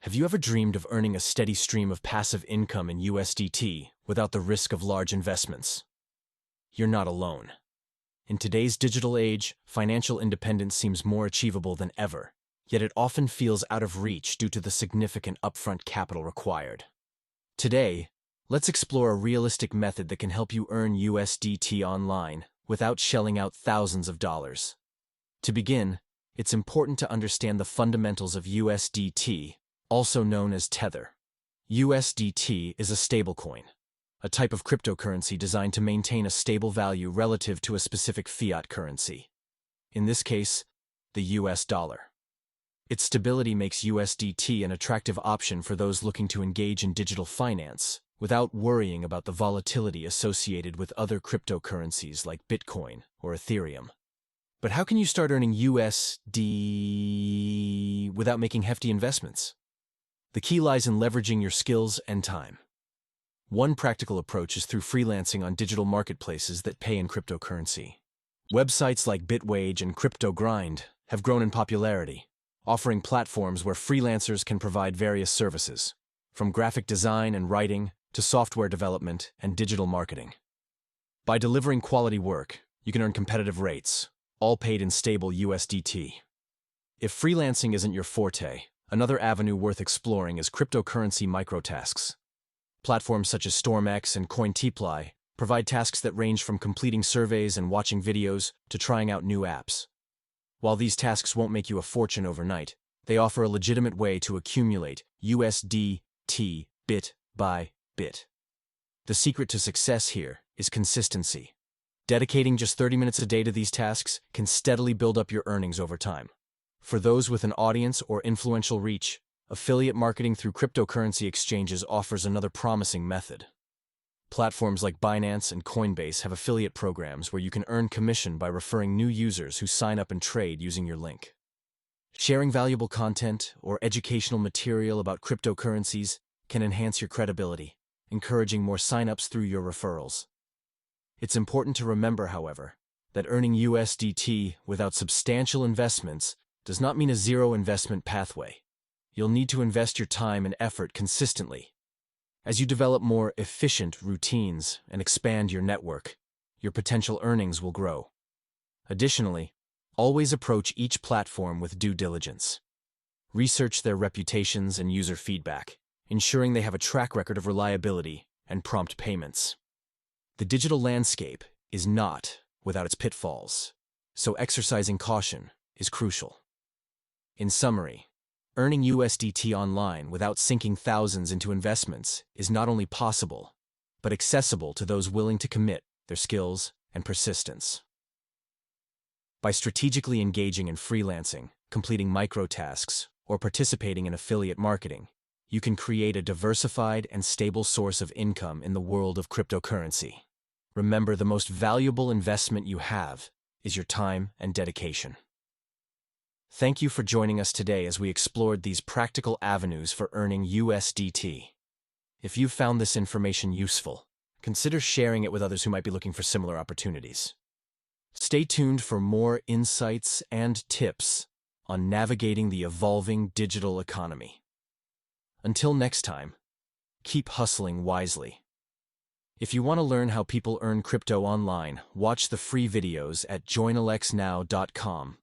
Have you ever dreamed of earning a steady stream of passive income in USDT without the risk of large investments? You're not alone. In today's digital age, financial independence seems more achievable than ever, yet it often feels out of reach due to the significant upfront capital required. Today, let's explore a realistic method that can help you earn USDT online without shelling out thousands of dollars. To begin, it's important to understand the fundamentals of USDT, also known as Tether. USDT is a stablecoin, a type of cryptocurrency designed to maintain a stable value relative to a specific fiat currency. In this case, the US dollar. Its stability makes USDT an attractive option for those looking to engage in digital finance without worrying about the volatility associated with other cryptocurrencies like Bitcoin or Ethereum. But how can you start earning USD without making hefty investments? The key lies in leveraging your skills and time. One practical approach is through freelancing on digital marketplaces that pay in cryptocurrency. Websites like Bitwage and CryptoGrind have grown in popularity, offering platforms where freelancers can provide various services, from graphic design and writing to software development and digital marketing. By delivering quality work, you can earn competitive rates, all paid in stable USDT. If freelancing isn't your forte, another avenue worth exploring is cryptocurrency microtasks. Platforms such as StormX and CoinTply provide tasks that range from completing surveys and watching videos to trying out new apps. While these tasks won't make you a fortune overnight, they offer a legitimate way to accumulate USDT bit by bit. The secret to success here is consistency. Dedicating just 30 minutes a day to these tasks can steadily build up your earnings over time. For those with an audience or influential reach, affiliate marketing through cryptocurrency exchanges offers another promising method. Platforms like Binance and Coinbase have affiliate programs where you can earn commission by referring new users who sign up and trade using your link. Sharing valuable content or educational material about cryptocurrencies can enhance your credibility, encouraging more signups through your referrals. It's important to remember, however, that earning USDT without substantial investments does not mean a zero investment pathway. You'll need to invest your time and effort consistently. As you develop more efficient routines and expand your network, your potential earnings will grow. Additionally, always approach each platform with due diligence. Research their reputations and user feedback, ensuring they have a track record of reliability and prompt payments. The digital landscape is not without its pitfalls, so exercising caution is crucial. In summary, earning USDT online without sinking thousands into investments is not only possible, but accessible to those willing to commit their skills and persistence. By strategically engaging in freelancing, completing microtasks, or participating in affiliate marketing, you can create a diversified and stable source of income in the world of cryptocurrency. Remember, the most valuable investment you have is your time and dedication. Thank you for joining us today as we explored these practical avenues for earning USDT. If you found this information useful, consider sharing it with others who might be looking for similar opportunities. Stay tuned for more insights and tips on navigating the evolving digital economy. Until next time, keep hustling wisely. If you want to learn how people earn crypto online, watch the free videos at joinalexnow.com.